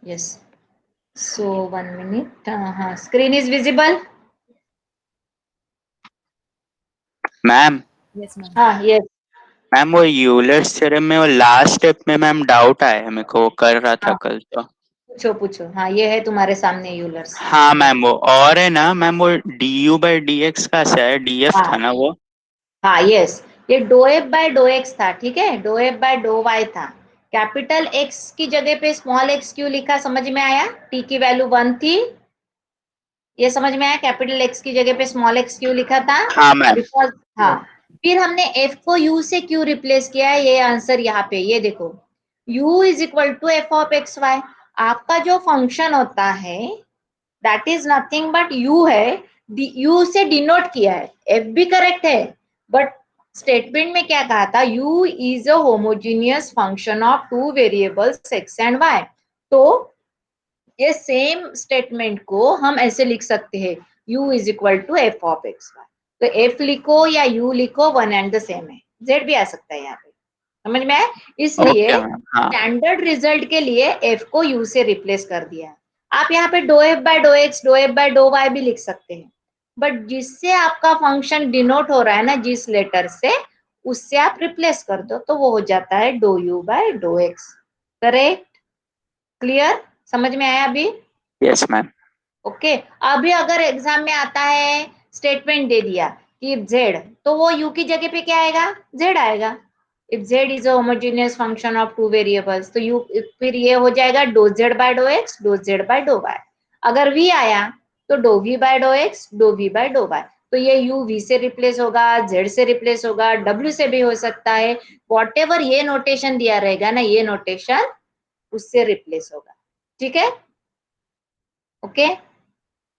Yes. So 1 minute. Screen is visible. Ma'am Yes, ma'am. Yes. Ma'am वो Euler's theorem में वो last step में ma'am doubt आया है मेरे को, वो कर रहा था हाँ, कल तो। पूछो पूछो। हाँ, ये है तुम्हारे सामने यूलर्स। हाँ मैम, वो और है ना मैम, वो D you by D x का से है, डी एफ था हाँ ना वो। हाँ, यस, ये do f by dough x था, ठीक है, do f by dough y था। कैपिटल एक्स की जगह पे स्मॉल एक्स क्यों लिखा, समझ में आया? टी की वैल्यू 1 थी, ये समझ में आया? कैपिटल एक्स की जगह पे स्मॉल एक्स क्यों लिखा था? हाँ मैम। बिकॉज, हाँ। फिर हमने एफ को यू से क्यों रिप्लेस किया है, ये आंसर यहाँ पे, ये देखो, u is equal to f of x y. आपका जो फंक्शन होता है that is nothing but u है, u से डिनोट किया है, f भी करेक्ट है, बट स्टेटमेंट में क्या कहा था, u is a homogeneous function of two variables x and y। तो ये सेम स्टेटमेंट को हम ऐसे लिख सकते हैं, u is equal to f of x y. तो f लिखो या u लिखो, वन एंड द सेम है, z भी आ सकता है यहाँ पे, समझ में आया? इसलिए ओके मैम। हाँ स्टैंडर्ड रिजल्ट के लिए f को u से रिप्लेस कर दिया। आप यहाँ पे do f by dough x, do f by dough y भी लिख सकते हैं, बट जिससे आपका फंक्शन डिनोट हो रहा है ना, जिस लेटर से, उससे आप रिप्लेस कर दो तो वो हो जाता है do u by dough x. Correct? Clear? समझ में आया अभी? Yes ma'am. ओके। अभी अगर एग्जाम में आता है, स्टेटमेंट दे दिया कि z, तो वो u की जगह पे क्या आएगा, z आएगा। If z is a homogeneous function of two variables, तो u फिर ये हो जाएगा do z by do x, do z by do y। अगर v आया तो do v by do x, do v by do y। तो ये u v से रिप्लेस होगा, z से रिप्लेस होगा, w से भी हो सकता है, वॉटेवर ये नोटेशन दिया रहेगा ना, ये नोटेशन उससे रिप्लेस होगा। ठीक है? ओके।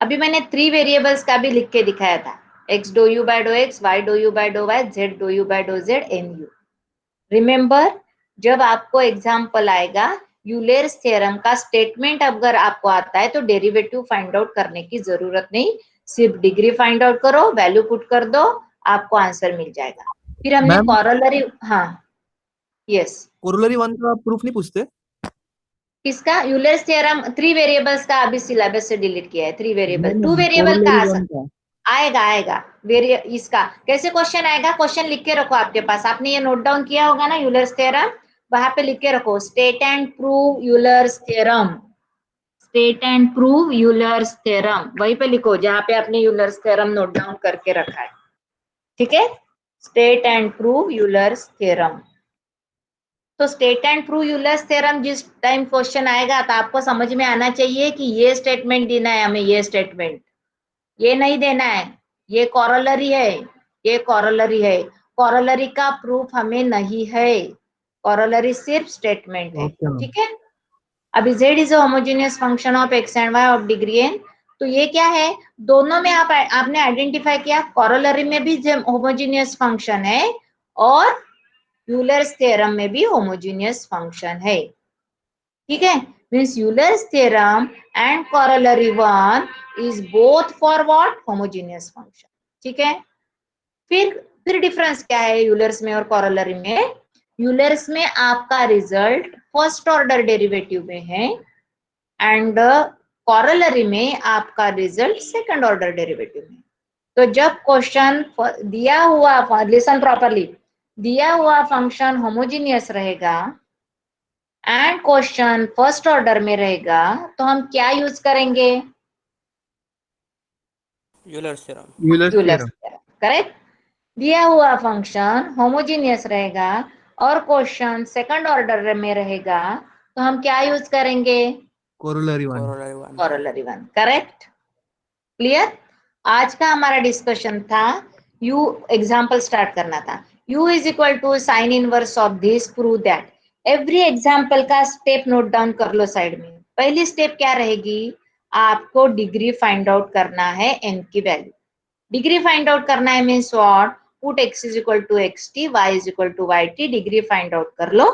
अभी मैंने 3 वेरिएबल्स का भी लिख के दिखाया था, x dou u by dough x, y dou u by dough y, z dou u by dou z, n u. Remember, जब आपको एग्जाम्पल आएगा, यूलर्स थ्योरम का स्टेटमेंट अगर आपको आता है तो डेरिवेटिव फाइंड आउट करने की जरूरत नहीं, सिर्फ डिग्री फाइंड आउट करो, वैल्यू पुट कर दो, आपको आंसर मिल जाएगा। फिर हमने मैम, कॉरोलरी, हाँ, यस, कोरोलरी 1 का प्रूफ नहीं पूछते? किसका? यूलर्स थ्योरम 3 वेरिएबल्स का अभी सिलेबस से डिलीट किया है, 3 वेरिएबल, 2 वेरिएबल का कोरोलरी आ 1 सकता, का। आएगा आएगा। इसका कैसे क्वेश्चन आएगा, क्वेश्चन लिख के रखो आपके पास, आपने ये नोट डाउन किया होगा ना, यूलर्स थ्योरम, वहां पे लिख के रखो, state and prove Euler's theorem, state and prove Euler's theorem, वहीं पे लिखो जहां पे आपने यूलर्स थ्योरम नोट डाउन करके रखा है। ठीक है? State and prove Euler's theorem. तो state and prove Euler's theorem जिस टाइम क्वेश्चन आएगा तो आपको समझ में आना चाहिए कि ये स्टेटमेंट देना है हमें, ये स्टेटमेंट, ये नहीं देना है, ये कॉरोलरी है, ये कॉरोलरी है, कॉरोलरी का प्रूफ हमें नहीं है, कॉरोलरी सिर्फ स्टेटमेंट है। Okay ma'am. ठीक है? अभी z is homogeneous function of x and y of degree n, तो ये क्या है, दोनों में आपने आइडेंटिफाई किया, कॉरोलरी में भी होमोजेनियस फंक्शन है और यूलर्स थ्योरम में भी होमोजेनियस फंक्शन है। ठीक है? Means Euler's theorem and corollary 1 is both for what, homogeneous function। ठीक है? फिर डिफरेंस क्या है यूलर्स में और कॉरोलरी में? यूलर्स में आपका रिजल्ट फर्स्ट ऑर्डर डेरिवेटिव में है एंड कॉरोलरी में आपका रिजल्ट सेकंड ऑर्डर डेरिवेटिव में। तो जब क्वेश्चन दिया हुआ, लिसन प्रॉपरली, दिया हुआ फंक्शन होमोजीनियस रहेगा एंड क्वेश्चन फर्स्ट ऑर्डर में रहेगा, तो हम क्या यूज करेंगे? Euler's theorem. Euler's Euler's theorem. Theorem. Correct? दिया हुआ फंक्शन होमोजीनियस रहेगा और क्वेश्चन सेकंड ऑर्डर में रहेगा, तो हम क्या यूज करेंगे? Corollary 1। Corollary one. Corollary 1। Correct? Clear? आज का हमारा डिस्कशन था, यू एग्जाम्पल स्टार्ट करना था, u is equal to sine inverse of this, prove that. Every example का स्टेप नोट डाउन कर लो साइड में। पहली स्टेप क्या रहेगी, आपको डिग्री फाइंड आउट करना है n की वैल्यू। डिग्री फाइंड आउट करना है means what, put x is equal to x t, y is equal to y t, degree find out कर लो,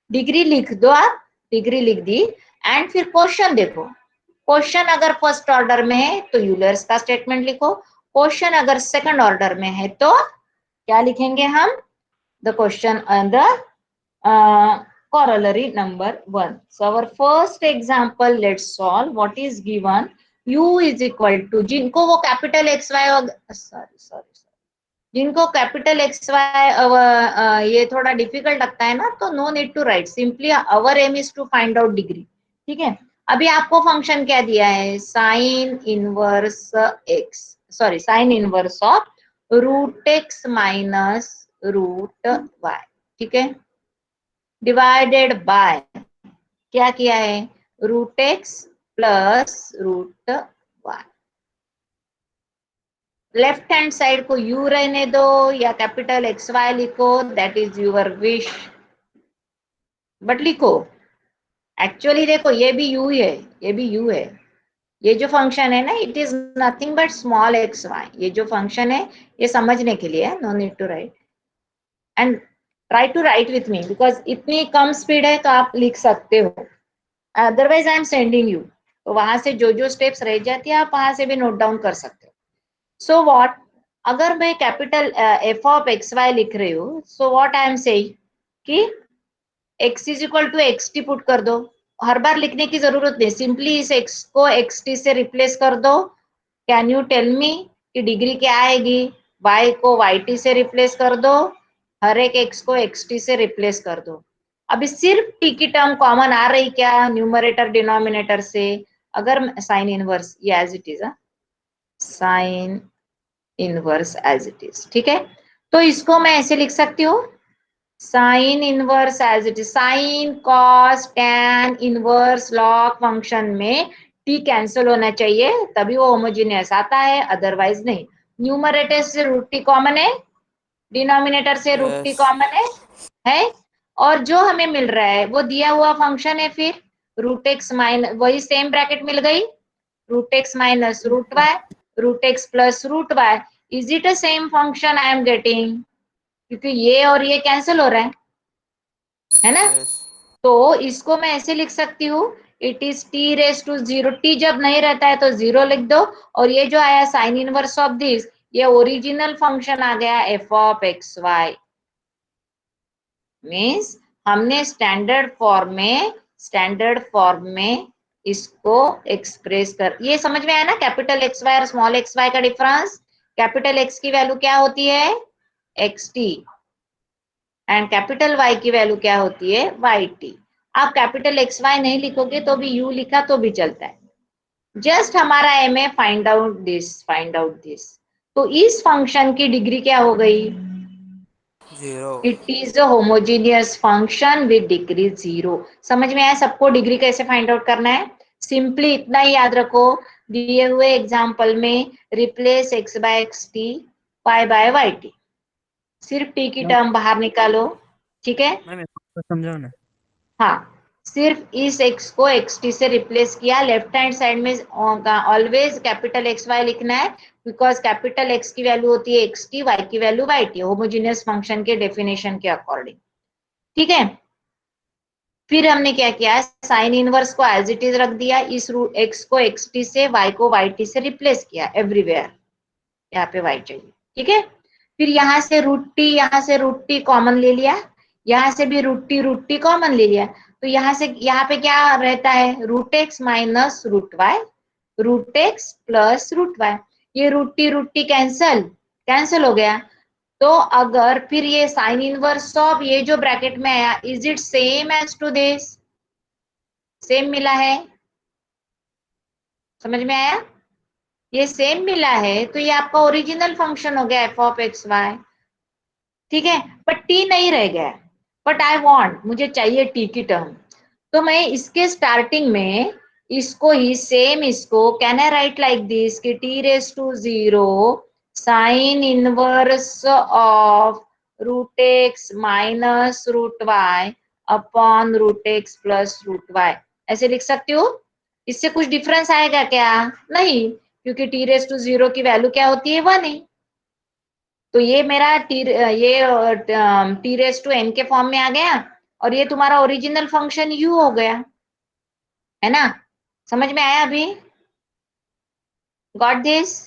डिग्री लिख दो आप, डिग्री लिख दी, एंड फिर क्वेश्चन देखो। क्वेश्चन अगर फर्स्ट ऑर्डर में है तो यूलर्स का स्टेटमेंट लिखो, क्वेश्चन अगर सेकंड ऑर्डर में है तो क्या लिखेंगे हम, the question the corollary number 1. So our first example, let's solve. What is given? U is equal to, जिनको वो कैपिटल एक्स वाई, सॉरी जिनको कैपिटल एक्स वाई ये थोड़ा डिफिकल्ट लगता है ना, तो no need to write, simply our aim is to find out degree. ठीक है, अभी आपको फंक्शन क्या दिया है, sine inverse x, sorry sine inverse of root x minus root y. ठीक है, डिवाइडेड बाय क्या किया है, root x plus root y. Left hand side को u रहने दो या कैपिटल एक्स वाई लिखो, that is your wish, but लिखो. एक्चुअली देखो ये भी u है, ये भी u है. ये जो फंक्शन है ना, it is nothing but small x y. ये जो फंक्शन है ये समझने के लिए, no need to write, and try to write with me, because इतनी कम स्पीड है तो आप लिख सकते हो, otherwise I am sending you. तो वहां से जो स्टेप्स रह जाती है आप वहां से भी नोट डाउन कर सकते हो. सो व्हाट, अगर मैं capital f of x y लिख रही हूँ, so what I am saying कि x is equal to x t put कर दो. हर बार लिखने की जरूरत नहीं, सिंपली इस x को एक्स टी से रिप्लेस कर दो. कैन यू टेल मी कि डिग्री क्या आएगी, y को वाई टी से रिप्लेस कर दो, हर एक x को एक्स टी से रिप्लेस कर दो. अभी सिर्फ t की टर्म कॉमन आ रही क्या, न्यूमरेटर डिनोमिनेटर से, अगर साइन इनवर्स ये as it is, sine inverse as it is. ठीक है, तो इसको मैं ऐसे लिख सकती हूँ, sine inverse as it is, sine cos tan inverse log function में t कैंसिल होना चाहिए तभी वो होमोजेनियस आता है, अदरवाइज नहीं. न्यूमरेटर से रूट टी कॉमन है, डिनोमिनेटर से रूट टी Yes. कॉमन है, और जो हमें मिल रहा है वो दिया हुआ फंक्शन है, फिर रूट एक्स माइनस, वही सेम ब्रैकेट मिल गई, root x minus root y, root x plus root y. Is it a same function I am getting, क्योंकि ये और ये कैंसिल हो रहा है ना. Yes. तो इसको मैं ऐसे लिख सकती हूँ, it is t raise to zero. T जब नहीं रहता है तो जीरो लिख दो, और ये जो आया साइन इनवर्स ऑफ दिस, ये ओरिजिनल फंक्शन आ गया f of x y. Means हमने स्टैंडर्ड फॉर्म में इसको एक्सप्रेस कर, ये समझ में आया ना, कैपिटल एक्स वाई और स्मॉल एक्स वाई का डिफरेंस. कैपिटल एक्स की वैल्यू क्या होती है, x t, and capital y की वैल्यू क्या होती है, वाई टी. आप कैपिटल एक्स वाई नहीं लिखोगे तो भी यू लिखा तो भी चलता है. जस्ट हमारा एम है फाइंड आउट दिस. तो इस फंक्शन की डिग्री क्या हो गई, 0. It is a homogeneous function with degree 0. समझ में आया सबको डिग्री कैसे फाइंड आउट करना है, सिंपली इतना ही याद रखो, दिए हुए एग्जांपल में replace x by x t, y by y t, सिर्फ t की टर्म बाहर निकालो. ठीक है, मैम समझाओ ना. हाँ, सिर्फ इस x को xt से रिप्लेस किया. लेफ्ट हैंड साइड में ऑलवेज कैपिटल एक्स वाई लिखना है, बिकॉज कैपिटल x की वैल्यू होती है xt, y की value y t, homogeneous function के डेफिनेशन के अकॉर्डिंग. ठीक है, फिर हमने क्या किया, साइन इनवर्स को एज इट इज रख दिया, इस रूट x को xt से, y को वाई टी से रिप्लेस किया एवरीवेयर, यहाँ पे y चाहिए. ठीक है, फिर यहाँ से रूट टी कॉमन ले लिया, यहाँ से भी रूट टी कॉमन ले लिया. तो यहाँ से यहाँ पे क्या रहता है, root x minus root y, root x plus root y. ये रूट टी कैंसल हो गया. तो अगर फिर ये साइन इनवर्स ऑफ ये जो ब्रैकेट में आया, is it same as to this, same मिला है, समझ में आया, ये सेम मिला है, तो ये आपका ओरिजिनल फंक्शन हो गया एफ ऑफ एक्स वाई. ठीक है, बट टी नहीं रह गया, बट आई वांट, मुझे चाहिए टी की टर्म. तो मैं इसके स्टार्टिंग में इसको ही सेम, इसको can I write like this कि t raise to 0 sine inverse of root x minus root y upon root x plus root y, ऐसे लिख सकती हूँ. इससे कुछ डिफरेंस आएगा क्या, नहीं, क्योंकि टी रेस टू 0 की वैल्यू क्या होती है, 1 ही. तो ये मेरा टी रेस टू एन के फॉर्म में आ गया, और ये तुम्हारा ओरिजिनल फंक्शन यू हो गया, है ना. समझ में आया अभी, गॉट दिस,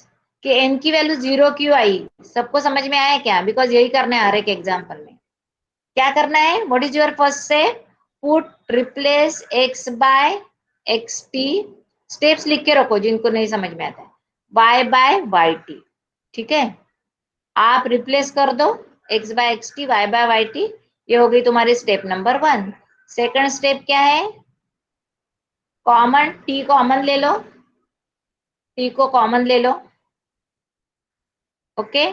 कि एन की वैल्यू 0 क्यों आई, सबको समझ में आया क्या, बिकॉज यही करना है हर एक एग्जाम्पल में. क्या करना है, what is your first step, put replace x by x t, steps लिख के रखो जिनको नहीं समझ में आता है, y बाय वाई टी, ठीक है। आप रिप्लेस कर दो x by x t, y by y t, ये हो गई तुम्हारी स्टेप नंबर 1। सेकंड स्टेप क्या है, कॉमन t कॉमन ले लो, t को कॉमन ले लो, ओके।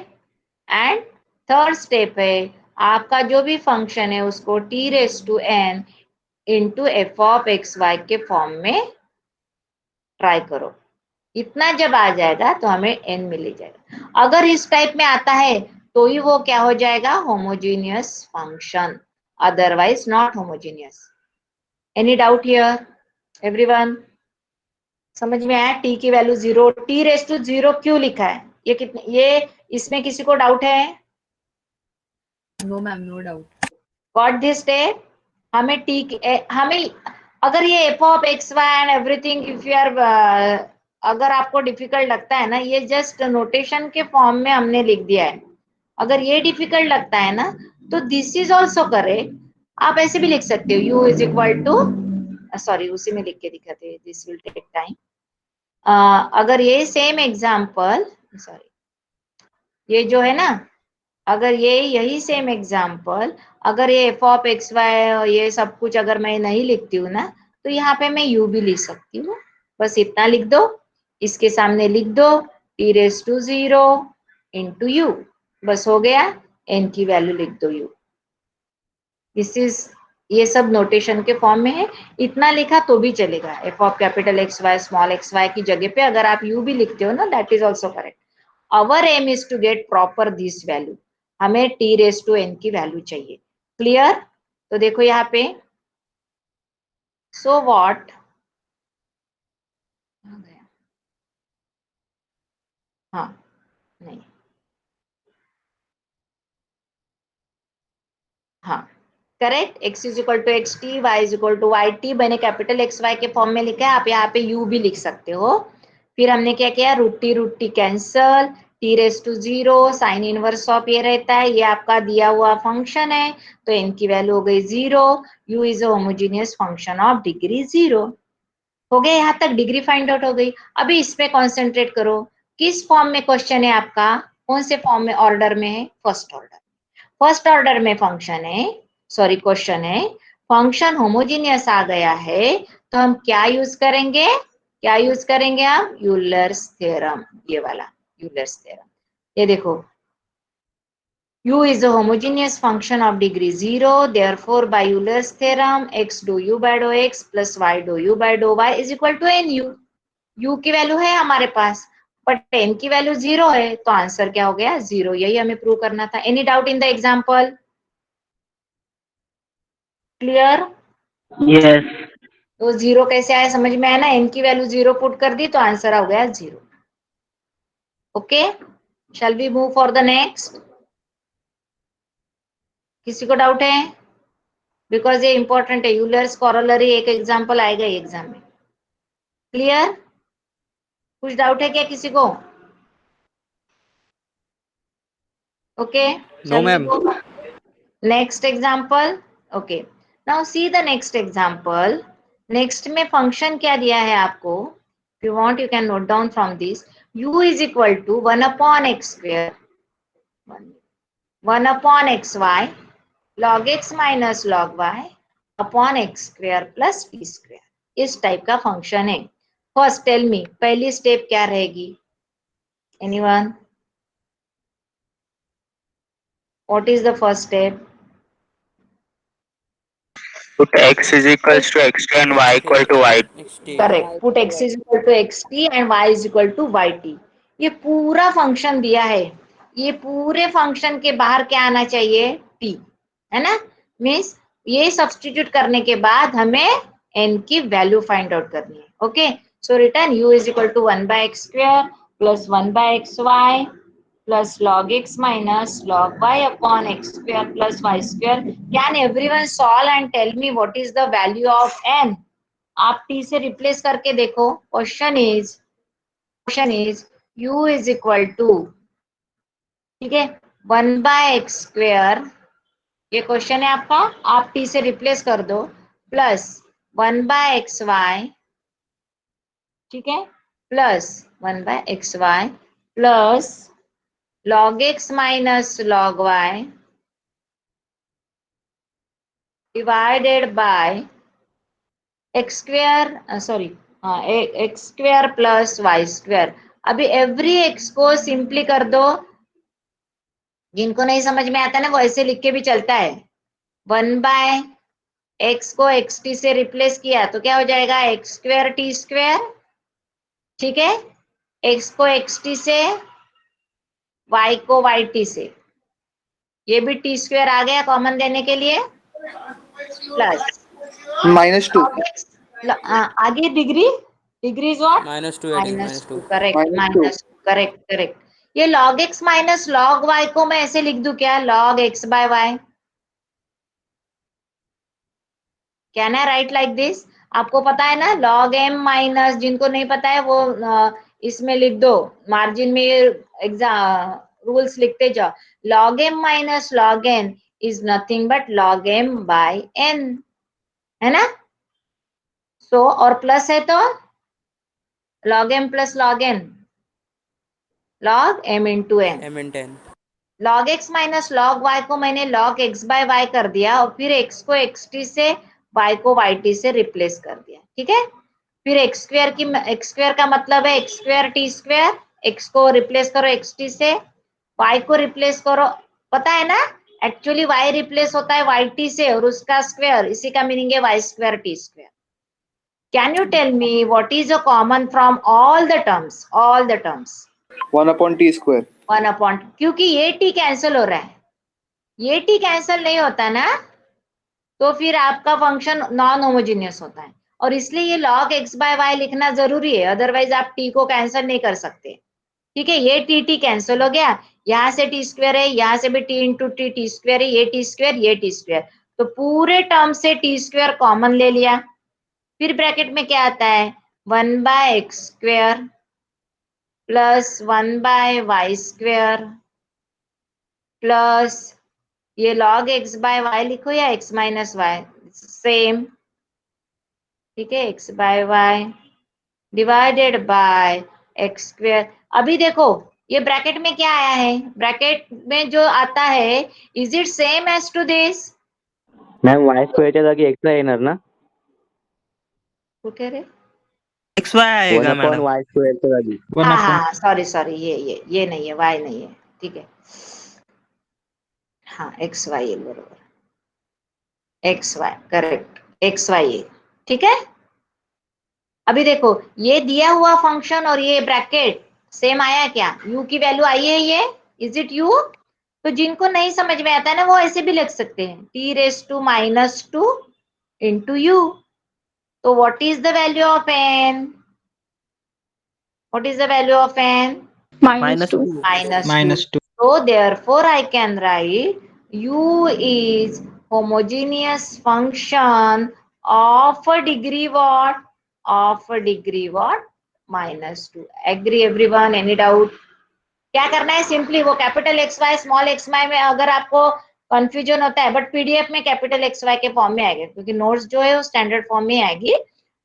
एंड थर्ड स्टेप है, आपका जो भी फंक्शन है उसको t raise to n into f of x y के फॉर्म में ट्राई करो। इतना जब आ जाएगा तो हमें n मिल जाएगा। अगर इस टाइप में आता है तो ही वो क्या हो जाएगा, homogeneous function, otherwise not homogeneous. Any doubt here everyone? समझ में आया? टी की वैल्यू 0, टी रेस टू 0 क्यों लिखा है, ये कितने, ये इसमें किसी को डाउट है? No ma'am, no doubt. Got this step? हमें हमें अगर ये f of x y and everything if you are, अगर आपको डिफिकल्ट लगता है ना, ये जस्ट नोटेशन के फॉर्म में हमने लिख दिया है। अगर ये डिफिकल्ट लगता है ना तो दिस इज ऑल्सो करेक्ट, आप ऐसे भी लिख सकते हो, u is equal to, sorry उसी में लिख के दिखाते हैं, दिस विल टेक टाइम। अगर ये सेम एग्जाम्पल, सॉरी ये जो है ना, अगर ये यही सेम एग्जाम्पल, अगर ये एफ ऑफ एक्स वाई ये सब कुछ अगर मैं नहीं लिखती हूँ ना, तो यहाँ पे मैं u भी लिख सकती हूँ। बस इतना लिख दो, इसके सामने लिख दो t raise to 0 into u, बस हो गया, n की वैल्यू लिख दो u। दिस इज, ये सब नोटेशन के फॉर्म में है, इतना लिखा तो भी चलेगा। F of capital x y small x y की जगह पे अगर आप u भी लिखते हो ना, that is also correct. Our aim is to get proper this value, हमें t रेस टू n की वैल्यू चाहिए। क्लियर? तो देखो यहाँ पे, सो व्हाट, हाँ नहीं, हाँ correct, x is equal to x t, y is equal to y t, मैंने कैपिटल एक्स वाई के फॉर्म में लिखा है, आप यहाँ पे u भी लिख सकते हो। फिर हमने क्या किया, root t cancel, t raise to 0, sine inverse of ये रहता है, ये आपका दिया हुआ फंक्शन है, तो n की वैल्यू हो गई 0, u is a homogeneous function of degree 0। हो गया, यहाँ तक डिग्री फाइंड आउट हो गई। अभी इस पे कॉन्सेंट्रेट करो, किस फॉर्म में क्वेश्चन है आपका, कौन से फॉर्म में, ऑर्डर में है, फर्स्ट ऑर्डर। फर्स्ट ऑर्डर में फंक्शन है, सॉरी क्वेश्चन है, फंक्शन होमोजीनियस आ गया है, तो हम क्या यूज करेंगे, क्या यूज करेंगे हम, यूलर्स थ्योरम, ये वाला यूलर्स थ्योरम। ये देखो, u is a homogeneous function of degree 0, therefore by Euler's theorem x dou u by dou x plus y dou u by dou y is equal to nu। u की value है हमारे पास, but n की value 0 है, तो answer क्या हो गया, 0। यही हमें प्रूव करना था। Any doubt in the example? Clear? Yes. तो 0 कैसे आया, समझ में आया ना, n की वैल्यू 0 पुट कर दी तो आंसर आ गया 0। Okay, shall we move for the next? किसी को डाउट है? बिकॉज ये इंपॉर्टेंट है, यूलर्स कॉरोलरी एक एग्जाम्पल आएगा एग्जाम में। क्लियर? कुछ डाउट है क्या किसी को? Okay, No, ma'am. Next example. Okay, now see the next example. Next में फंक्शन क्या दिया है आपको, if you want you can note down from this, u is equal to 1 upon x square, 1 upon xy log x minus log y upon x square plus t square, इस type का function है। First tell me, पहली step क्या रहेगी, anyone? What is the first step? Put x is equals to xt and y equal to y. Correct, put x is equal to x t and y is equal to y t. ये पूरा function दिया है, ये पूरे function के बाहर क्या आना चाहिए, t, है ना। मीन्स ये सब्सटीट्यूट करने के बाद हमें n की वैल्यू फाइंड आउट करनी है। Okay, so return u is equal to 1 by x square plus 1 by x y plus log x minus log y upon x square plus y square. Can everyone solve and tell me what is the value of n? आप t से replace करके देखो। Question is u is equal to, ठीक है, 1 by x square, ये question है आपका, आप t से रिप्लेस कर दो, प्लस 1/xy, ठीक है, plus 1/xy plus log x minus log y divided by x square, sorry x square plus y square. अभी एवरी एक्स को सिंपली कर दो, जिनको नहीं समझ में आता ना वो ऐसे लिख के भी चलता है। 1/x को एक्स टी से रिप्लेस किया तो क्या हो जाएगा, एक्स स्क्वेयर टी स्क्वेयर, ठीक है, x को एक्स टी से, y को वाई टी से, ये भी टी स्क्वेयर आ गया कॉमन देने के लिए, प्लस -2 आगे degree, degree is what, -2 adding -2, -2 correct, -2 -2, correct correct. ये log x minus log y को मैं ऐसे लिख दूं क्या, log x/y, can I write like this? आपको पता है ना log m माइनस, जिनको नहीं पता है वो इसमें लिख दो, मार्जिन में एग्जाम रूल्स लिखते जाओ। log m minus log n is nothing but log m बाय n, है ना? सो और प्लस है तो log m plus log n, log m into n। m into n log x minus log y को मैंने log x/y कर दिया और फिर x को xt से, y को yt से रिप्लेस कर दिया, ठीक है। फिर x स्क्वेयर का मतलब है x square t square, x को रिप्लेस करो xt से, y को रिप्लेस करो, पता है ना एक्चुअली y रिप्लेस होता है yt से और उसका स्क्वेयर, इसी का मीनिंग है y square t square. Can you tell me what is a common from all the terms, all the terms? 1/t²। 1/, क्योंकि ये t कैंसिल हो रहा है, ये t कैंसिल नहीं होता ना तो फिर आपका फंक्शन नॉन होमोजीनियस होता है, और इसलिए ये log x/y लिखना जरूरी है, अदरवाइज आप t को कैंसिल नहीं कर सकते, ठीक है। ये t कैंसिल हो गया, यहाँ से टी स्क्वेयर है, यहाँ से भी t इंटू टी स्क्वेयर है, ये टी स्क्वेयर, ये टी स्क्वेयर, तो पूरे टर्म से टी स्क्वेयर कॉमन ले लिया। फिर ब्रैकेट में क्या आता है, 1/x² प्लस 1/y² प्लस ये log x/y लिखो या x माइनस वाई, सेम, ठीक है, x/y डिवाइडेड बाय x²। अभी देखो ये ब्रैकेट में क्या आया है, ब्रैकेट में जो आता है is it same as to this? Ma'am y स्क्वेअरच्या जागी एक्स्ट्रा येणार ना, कुठे रे, xy आएगा मैडम वाय स्क्वेअरच्या जागी हाँ हाँ सॉरी सॉरी, ये नहीं है, y नहीं है, ठीक है, हाँ xy है, बरोबर, xy करेक्ट, xy है, ठीक है। अभी देखो ये दिया हुआ फंक्शन और ये ब्रैकेट सेम आया क्या, u की वैल्यू आई है, ये इज इट u? तो जिनको नहीं समझ में आता है ना वो ऐसे भी लिख सकते हैं, t⁻⁻² इंटू u। तो what is the value of n, what is the value of n? -2. -2. So therefore I can write u is homogeneous function of a degree what? Of a degree what? -2. Agree everyone? Any doubt? क्या करना है, simply वो capital XY small xy में अगर आपको confusion होता है, but PDF में कैपिटल XY के फॉर्म में आएगा, क्योंकि नोट्स जो है वो स्टैंडर्ड फॉर्म में आएगी,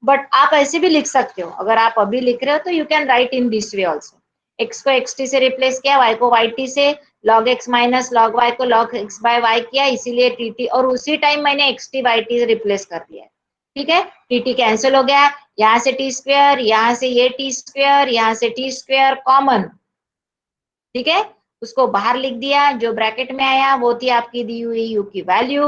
बट आप ऐसे भी लिख सकते हो, अगर आप अभी लिख रहे हो तो you can write in this way also. x को xt से रिप्लेस किया, y को yt से, log x minus log y को log x/y किया, इसीलिए tt, और उसी टाइम मैंने xt yt से रिप्लेस कर दिया, ठीक है। tt कैंसिल हो गया, यहाँ से टी स्क्वेयर, यहाँ से ये टी स्क्वेयर, यहाँ से टी स्क्वेयर कॉमन, ठीक है, उसको बाहर लिख दिया, जो ब्रैकेट में आया वो थी आपकी दी हुई u की वैल्यू।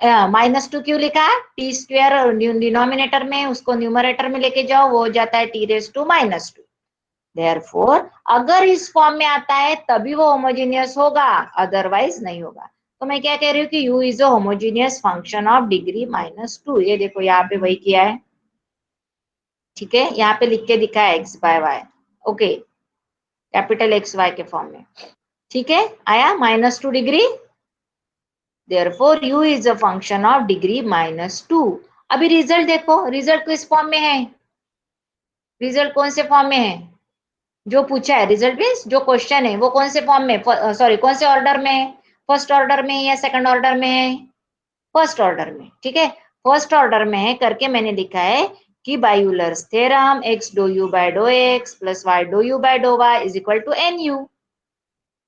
-2 क्यों लिखा, टी स्क्वेयर डिनोमिनेटर में, उसको न्यूमरेटर में लेके जाओ, वो हो जाता है t⁻²। देयरफॉर अगर इस फॉर्म में आता है तभी वो होमोजीनियस होगा, अदरवाइज नहीं होगा। तो मैं क्या कह रही हूँ कि u is a homogeneous function of degree -2। ये देखो यहाँ पे वही किया है, ठीक है, यहाँ पे लिख के दिखा है x/y, ओके, कैपिटल XY के फॉर्म में, ठीक है, आया -2 degree. Therefore u is a function of degree -2। अभी रिजल्ट देखो, रिजल्ट किस फॉर्म में है, रिजल्ट कौन से फॉर्म में है, जो पूछा है रिजल्ट मीन्स जो क्वेश्चन है वो कौन से फॉर्म में, सॉरी कौन से ऑर्डर में है, फर्स्ट ऑर्डर में या सेकंड ऑर्डर में है, फर्स्ट ऑर्डर में, ठीक है। फर्स्ट ऑर्डर में है करके मैंने लिखा है कि बाय Euler's theorem x dou u by dou x plus y dou u by dou y is equal to nu,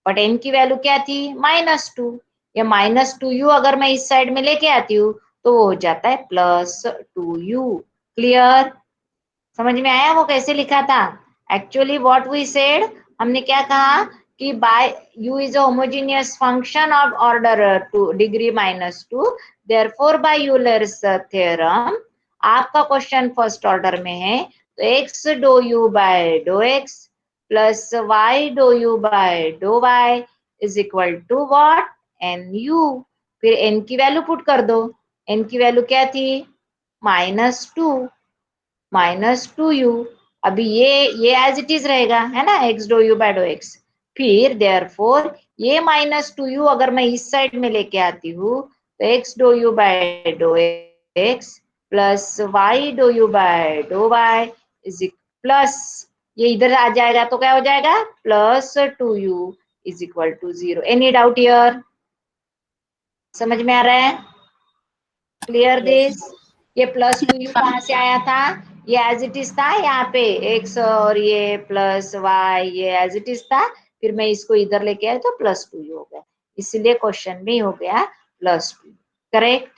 but n की वैल्यू क्या थी -2, या -2u अगर मैं इस साइड में लेके आती हूँ तो वो हो जाता है +2u। क्लियर? समझ में आया वो कैसे लिखा था? एक्चुअली व्हाट वी सेड, हमने क्या कहा कि बाय u is a homogeneous function of order 2 degree -2, therefore by Euler's theorem आपका क्वेश्चन फर्स्ट ऑर्डर में है तो x dou u by dou x plus y dou u by dou y is equal to what nu। फिर n की value put कर दो, n की value क्या थी -2u। अभी ये एज इट इज रहेगा है ना, x dou u by dou x। फिर देयरफॉर ये -2u अगर मैं इस साइड में लेके आती हूँ तो x dou u by dou x plus y dou u by dou y is plus ये इधर आ जाएगा तो क्या हो जाएगा +2u is equal to 0। Any doubt here? समझ में आ रहा है? Clear this? ये +2u कहाँ से आया था? ये एज इट इज था यहाँ पे x और ये प्लस y ये एज इट इज था, फिर मैं इसको इधर लेके आया तो +2u हो गया, इसलिए क्वेश्चन में हो गया +2। Correct?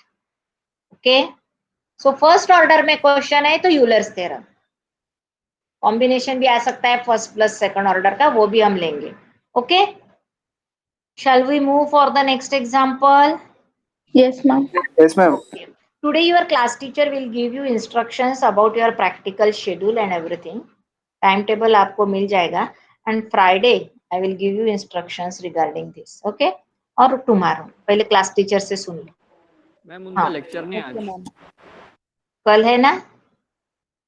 Okay, so first order में क्वेश्चन है तो यूलर्स थ्योरम, कॉम्बिनेशन भी आ सकता है फर्स्ट प्लस सेकंड ऑर्डर का, वो भी हम लेंगे। Okay, shall we move for the next example? Yes, ma'am. Yes, ma'am. Okay. Today your class teacher will give you instructions about your practical schedule and everything. Timetable आपको मिल जाएगा and Friday I will give you instructions regarding this. Okay? और tomorrow पहले class teacher से सुन लो। Ma'am उनका lecture नहीं आज। कल है ना? हाँ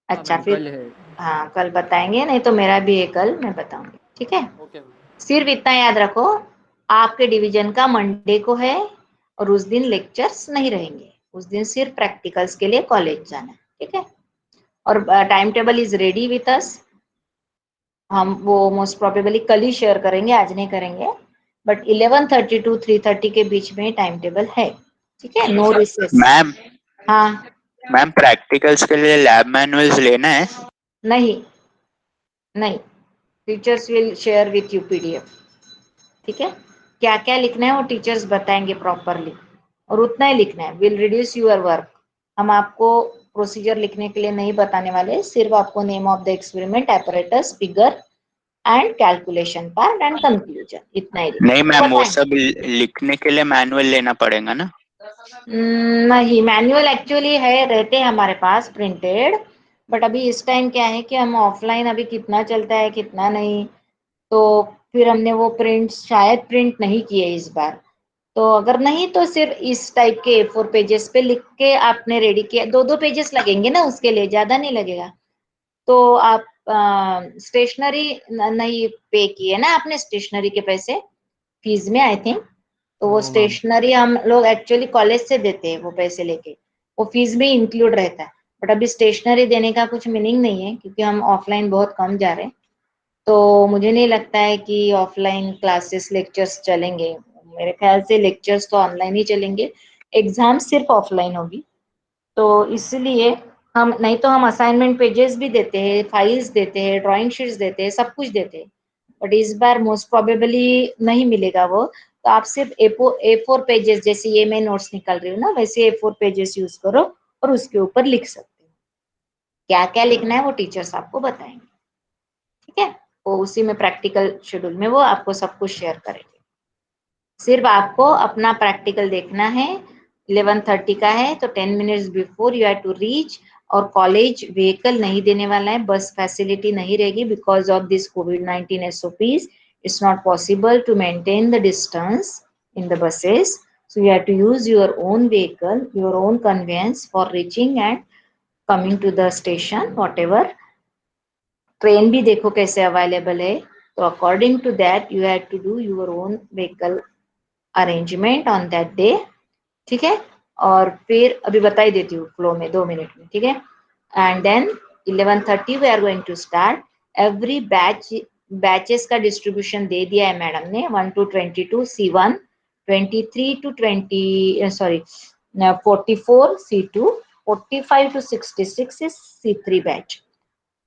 अच्छा मैम, फिर कल है। हाँ कल बताएंगे, नहीं तो मेरा भी है कल, मैं बताऊंगी। ठीक है? Okay ma'am. सिर्फ इतना याद रखो, आपके डिवीजन का मंडे को है और उस दिन लेक्चर्स नहीं रहेंगे, उस दिन सिर्फ प्रैक्टिकल्स के लिए कॉलेज जाना है। ठीक है? और time table is ready with us, हम वो मोस्ट प्रोबेबली कल ही शेयर करेंगे, आज नहीं करेंगे, बट 11:30 to 3:30 के बीच में टाइम टेबल है। ठीक है? No recess. मैम हाँ मैम प्रैक्टिकल्स के लिए लैब मैनुअल्स लेना है? नहीं नहीं, teachers will share with you PDF. ठीक है? क्या क्या लिखना है वो टीचर्स बताएंगे प्रॉपरली, और उतना ही लिखना है, विल रिड्यूस यूर वर्क। हम आपको प्रोसीजर लिखने के लिए नहीं बताने वाले, सिर्फ आपको name of the experiment, apparatus, figure and calculation part and conclusion, इतना ही नहीं मैम, वो बताएं। सब लिखने के लिए मैनुअल लेना पड़ेगा ना? नहीं, मैनुअल एक्चुअली है, रहते हैं हमारे पास प्रिंटेड, बट अभी इस टाइम क्या है कि हम ऑफलाइन अभी कितना चलता है कितना नहीं, तो फिर हमने वो प्रिंट शायद प्रिंट नहीं किए इस बार, तो अगर नहीं तो सिर्फ इस टाइप के A4 पेजेस पे लिख के आपने रेडी किया, 2-2 पेजेस लगेंगे ना उसके लिए, ज्यादा नहीं लगेगा। तो आप स्टेशनरी नहीं पे किए ना आपने, स्टेशनरी के पैसे फीस में आई थिंक, तो वो No, ma'am. स्टेशनरी हम लोग एक्चुअली कॉलेज से देते हैं, वो पैसे लेके वो फीस में इंक्लूड रहता है, बट अभी स्टेशनरी देने का कुछ मीनिंग नहीं है क्योंकि हम ऑफलाइन बहुत कम जा रहे हैं, तो मुझे नहीं लगता है कि ऑफलाइन क्लासेस लेक्चर्स चलेंगे, मेरे ख्याल से लेक्चर्स तो ऑनलाइन ही चलेंगे, एग्जाम सिर्फ ऑफलाइन होगी। तो इसलिए हम, नहीं तो हम असाइनमेंट पेजेस भी देते हैं, फाइल्स देते हैं, ड्राइंग शीट्स देते हैं, सब कुछ देते हैं, बट इस बार मोस्ट प्रोबेबली नहीं मिलेगा वो, तो आप सिर्फ A4 पेजेस, जैसे ये मैं नोट्स निकाल रही हूँ ना, वैसे A4 पेजेस यूज करो और उसके ऊपर लिख सकते हो। क्या क्या लिखना है वो टीचर्स आपको बताएंगे। ठीक है? वो उसी में प्रैक्टिकल शेड्यूल में वो आपको सब कुछ शेयर करेंगे। सिर्फ आपको अपना प्रैक्टिकल देखना है, 11:30 का है तो 10 minutes before you have to reach, और कॉलेज व्हीकल नहीं देने वाला है, बस फैसिलिटी नहीं रहेगी because of this COVID-19 SOPs, it's not possible to maintain the distance in the buses, so you have to use your own vehicle, your own conveyance for reaching and coming to the station, whatever। Train भी देखो कैसे available है, तो according to that you have to do your own vehicle arrangement on that day. ठीक है? और फिर अभी बता ही देती हूँ फ्लो में 2 मिनट में। ठीक है? And then 11:30 we are going to start. Every batches का डिस्ट्रीब्यूशन दे दिया है मैडम ने, 1 to 22 C1, 23 to 20 sorry 44 C2, 45 to 66 is C3 batch.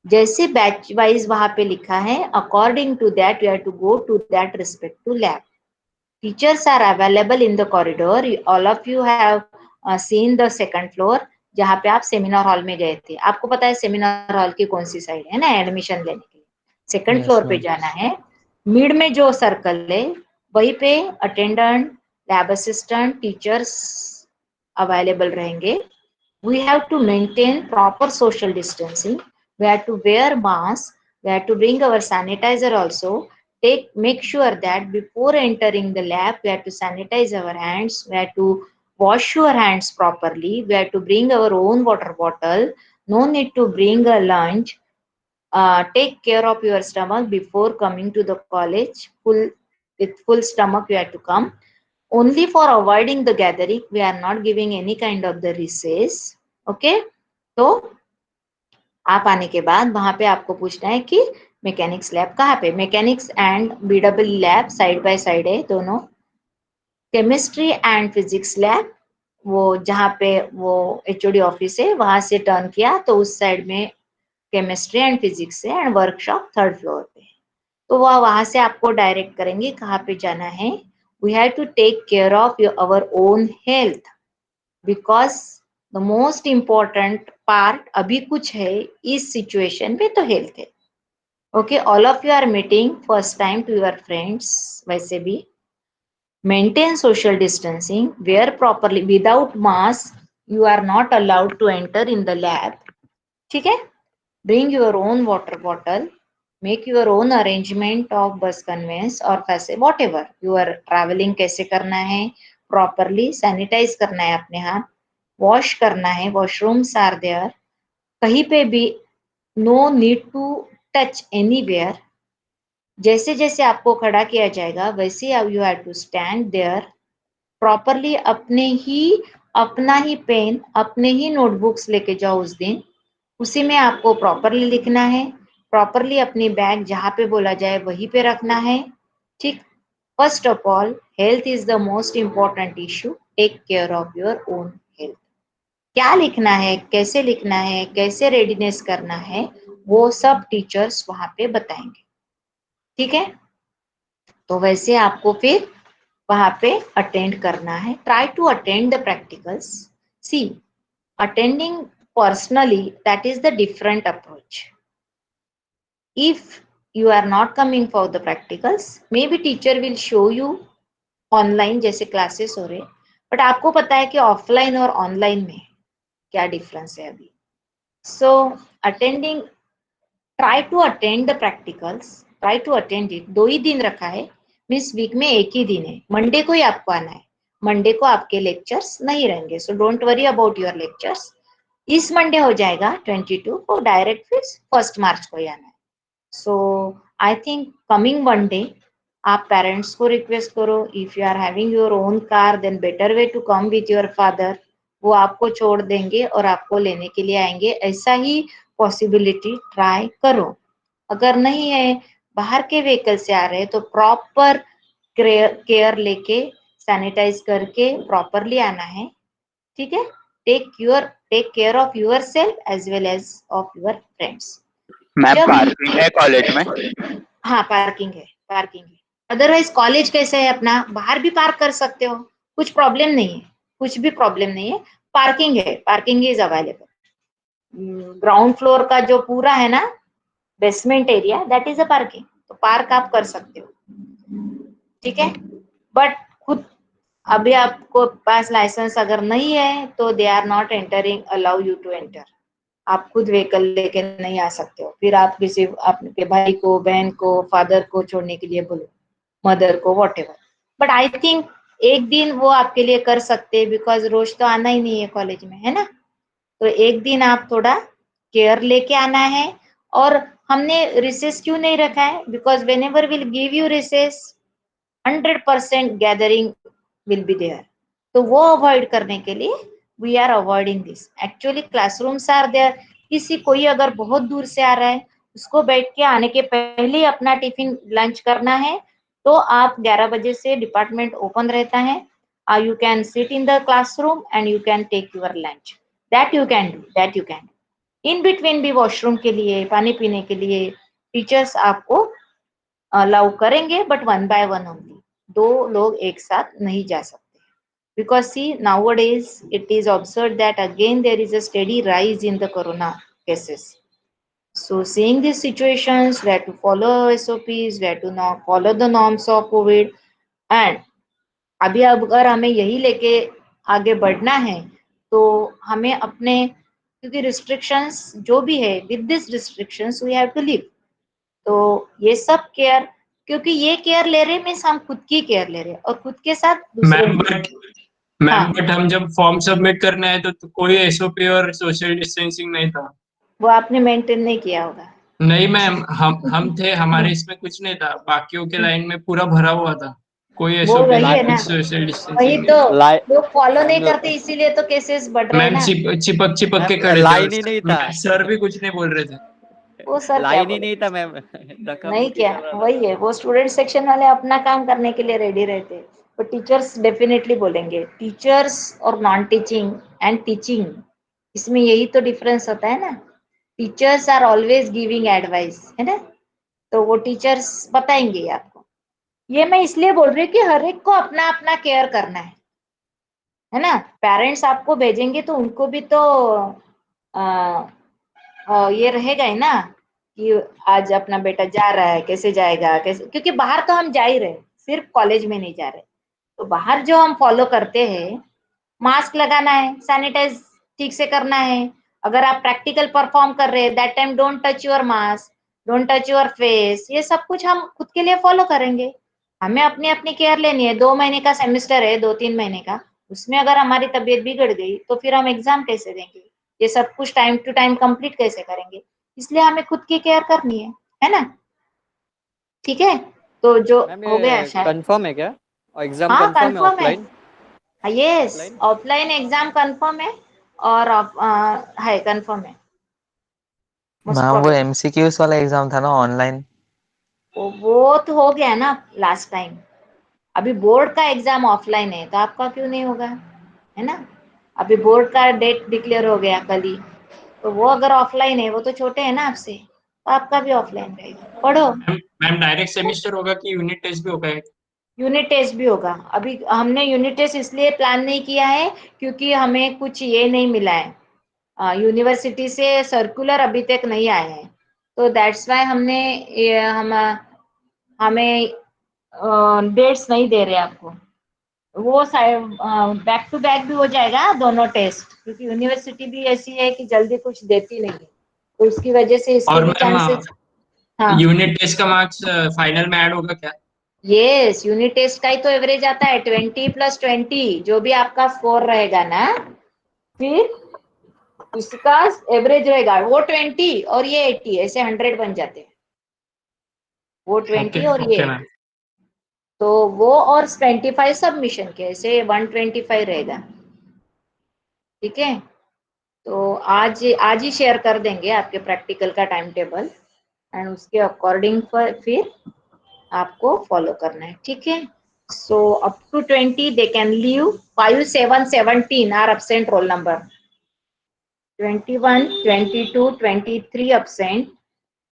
जैसे बैच वाइज वहां पे लिखा है, according to that you have to go to that respective lab. Teachers are available in the corridor. All of you have seen the second floor, जहाँ पे आप seminar hall में गए थे। आपको पता है सेमिनार हॉल की कौन सी साइड है ना एडमिशन लेने के लिए। सेकंड Yes, फ्लोर पे ma'am. जाना है, मिड में जो सर्कल है वहीं पे attendant, lab assistant, teachers available रहेंगे। We have to maintain proper social distancing. We have to wear mask. We have to bring our sanitizer also. Make sure that before entering the lab, we have to sanitize our hands. We have to wash your hands properly. We have to bring our own water bottle. No need to bring a lunch. Take care of your stomach before coming to the college. With full stomach, you have to come. Only for avoiding the gathering, we are not giving any kind of the recess. Okay तो आप आने के बाद वहां पे आपको पूछना है कि मैकेनिक्स लैब कहाँ पे। Mechanics and BW lab side by side है दोनों। केमिस्ट्री एंड फिजिक्स लैब वो जहाँ पे वो एचओडी ऑफिस है वहां से टर्न किया तो उस साइड में केमिस्ट्री एंड फिजिक्स है, एंड वर्कशॉप थर्ड फ्लोर पे। तो वह वहां से आपको डायरेक्ट करेंगे कहाँ पे जाना है। We have to take care of our own health, because the most important part अभी कुछ है इस सिचुएशन पे तो हेल्थ है। Okay, all of you are meeting first time to your friends. वैसे भी maintain social distancing, wear properly, without mask you are not allowed to enter in the lab. ठीक है, bring your own water bottle, make your own arrangement of bus convince और पैसे whatever you are travelling कैसे करना है, properly sanitise करना है अपने हाथ, वॉश करना है, वॉशरूम्स आर देयर। कहीं पे भी no need to touch anywhere. जैसे जैसे आपको खड़ा किया जाएगा वैसे you have to stand there properly. अपना ही पेन, अपने ही नोटबुक्स लेके जाओ उस दिन, उसी में आपको प्रॉपरली लिखना है। प्रॉपरली अपनी बैग जहाँ पे बोला जाए वहीं पे रखना है। ठीक, first of all health is the most important issue. Take care of your own health. क्या लिखना है, कैसे लिखना है, कैसे रेडीनेस करना है, वो सब टीचर्स वहां पे बताएंगे। ठीक है, तो वैसे आपको फिर वहां पे अटेंड करना है। Try to attend the practicals. See, attending personally that is the different approach. If you are not coming for the practicals, maybe teacher will show you online जैसे क्लासेस हो रहे, बट आपको पता है कि ऑफलाइन और ऑनलाइन में क्या डिफरेंस है अभी। So attending, try to attend the practicals, try to attend it. 2 ही दिन रखा है, मीन्स वीक में एक ही दिन है, मंडे को ही आपको आना है। मंडे को आपके लेक्चर्स नहीं रहेंगे, so don't worry about your lectures. इस मंडे हो जाएगा 22 को, डायरेक्ट फिर 1 मार्च को ही आना है। So I think coming Monday आप पेरेंट्स को रिक्वेस्ट करो, if you are having your own car then better way to come with your father. वो आपको छोड़ देंगे और आपको लेने के लिए आएंगे, ऐसा ही पॉसिबिलिटी ट्राई करो। अगर नहीं है, बाहर के व्हीकल से आ रहे हैं तो प्रॉपर केयर लेके सैनिटाइज करके प्रॉपरली आना है। ठीक है, take care of yourself as well as of your friends. Ma'am जब पार्किंग है कॉलेज में? हाँ पार्किंग है, पार्किंग है। अदरवाइज कॉलेज कैसे है, अपना बाहर भी पार्क कर सकते हो, कुछ प्रॉब्लम नहीं है, कुछ भी प्रॉब्लम नहीं है। पार्किंग है, parking is available. Ground floor का जो पूरा है ना basement area, that is a parking, तो पार्क आप कर सकते हो। ठीक है, बट खुद अभी आपको पास लाइसेंस अगर नहीं है तो they are not entering, allow you to enter. आप खुद व्हीकल लेके नहीं आ सकते हो, फिर आप किसी आपके भाई को, बहन को, फादर को छोड़ने के लिए बोलो, मदर को, व्हाटएवर। बट आई थिंक एक दिन वो आपके लिए कर सकते हैं, बिकॉज रोज तो आना ही नहीं है कॉलेज में, है ना। तो एक दिन आप थोड़ा केयर लेके आना है। और हमने रिसेस क्यों नहीं रखा है, because whenever will give you recess 100% gathering will be there. तो वो अवॉइड करने के लिए we are avoiding this. Actually classrooms are there. किसी कोई अगर बहुत दूर से आ रहा है, उसको बैठ के आने के पहले ही अपना टिफिन लंच करना है, तो आप 11 बजे से डिपार्टमेंट ओपन रहता है, You can sit in the classroom and you can take your lunch. That you can do. In between भी वॉशरूम के लिए, पानी पीने के लिए टीचर्स आपको अलाउ करेंगे, बट 1 by 1 ओनली. 2 लोग एक साथ नहीं जा सकते. Because see, nowadays it is observed that again there is a steady rise in the corona cases. So seeing these situations, we have to follow SOPs, we have to now follow the norms of COVID. And अभी अगर हमें यही लेके आगे बढ़ना है तो हमें अपने, क्योंकि रिस्ट्रिक्शंस जो भी है, with this restrictions we have to live. तो ये सब केयर, क्योंकि ये केयर ले रहे मीन्स हम खुद की केयर ले रहे और खुद के साथ दूसरों की. हाँ. बट हम जब फॉर्म सबमिट करने आए तो कोई एसओपी और सोशल डिस्टेंसिंग नहीं था. वो आपने मेंटेन नहीं किया होगा. नहीं मैम, हम थे, हमारे इसमें कुछ नहीं था, बाकियों के लाइन में पूरा भरा हुआ था, कोई वो एसओपी वही नहीं, है ना, कुछ सोशल वही डिस्टेंसिंग तो लाई- लोग फॉलो नहीं करते, इसीलिए तो केसेस बढ़ रहे हैं मैम. ना. चिपक के खड़े लाइन ही नहीं था. सर भी कुछ नहीं बोल रहे थे. वो सर क्या लाइन ही बोले? नहीं था मैम. नहीं क्या, वही है, वो स्टूडेंट सेक्शन वाले अपना काम करने के लिए रेडी रहते हैं, तो टीचर्स डेफिनेटली बोलेंगे. टीचर्स और नॉन टीचिंग एंड टीचिंग, इसमें यही तो डिफरेंस होता है ना. Teachers are always giving advice, है ना, तो वो टीचर्स बताएंगे आपको. ये मैं इसलिए बोल रही हूँ कि हर एक को अपना अपना केयर करना है ना. पेरेंट्स आपको भेजेंगे तो उनको भी तो ये रहेगा ही ना कि आज अपना बेटा जा रहा है, कैसे जाएगा, कैसे, क्योंकि बाहर तो हम जा ही रहे, सिर्फ कॉलेज में नहीं जा रहे. तो बाहर जो हम फॉलो करते हैं, मास्क लगाना है, सैनिटाइज ठीक से करना है. अगर आप प्रैक्टिकल परफॉर्म कर रहे हैं, that time don't touch your mask, don't touch your face. ये सब कुछ हम खुद के लिए फॉलो करेंगे. हमें अपनी अपनी केयर लेनी है. 2 महीने का सेमेस्टर है, 2-3 महीने का, उसमें अगर हमारी तबीयत बिगड़ गई तो फिर हम एग्जाम कैसे देंगे? ये सब कुछ टाइम टू टाइम कंप्लीट कैसे करेंगे? इसलिए हमें खुद की केयर करनी है ना. ठीक है, तो जो हो गया शायद. कंफर्म है क्या? एग्जाम हाँ, कंफर्म है कंफर्म है. Offline? Yes, Offline? Offline exam confirm है और है कंफर्म है. Most मैम वो probably. एमसीक्यूज वाला एग्जाम था ना ऑनलाइन? वो तो हो गया ना लास्ट टाइम. अभी बोर्ड का एग्जाम ऑफलाइन है, तो आपका क्यों नहीं होगा, है ना. अभी बोर्ड का डेट डिक्लेयर हो गया कल ही, तो वो अगर ऑफलाइन है, वो तो छोटे है ना आपसे, तो आपका भी ऑफलाइन रहेगा. पढ़ो. मैम डायरेक्ट सेमेस्टर होगा कि यूनिट टेस्ट भी होगा? यूनिट टेस्ट भी होगा. अभी हमने यूनिट टेस्ट इसलिए प्लान नहीं किया है क्योंकि हमें कुछ ये नहीं मिला है, यूनिवर्सिटी से सर्कुलर अभी तक नहीं आए हैं, तो दैट्स वाई हमने हमें डेट्स नहीं दे रहे आपको. वो बैक टू बैक भी हो जाएगा दोनों टेस्ट, क्योंकि यूनिवर्सिटी भी ऐसी है कि जल्दी कुछ देती नहीं है, तो उसकी वजह से इसके और भी मैम चांसेस. हाँ, यूनिट टेस्ट का मार्क्स फाइनल में ऐड होगा क्या? यस, यूनिट टेस्ट का ही तो एवरेज आता है 20+20, जो भी आपका स्कोर रहेगा ना, फिर उसका एवरेज रहेगा. वो 20 और ये 80, ऐसे 100 बन जाते हैं. वो 20 और ये 80. तो वो और 25 सबमिशन के, ऐसे 125 रहेगा. ठीक है, तो आज ही शेयर कर देंगे आपके प्रैक्टिकल का टाइम टेबल, एंड उसके अकॉर्डिंग फिर आपको फॉलो करना है. ठीक है, so up to 20 they can leave. 5, 7, 17 are absent roll number. 21, 22, 23 absent.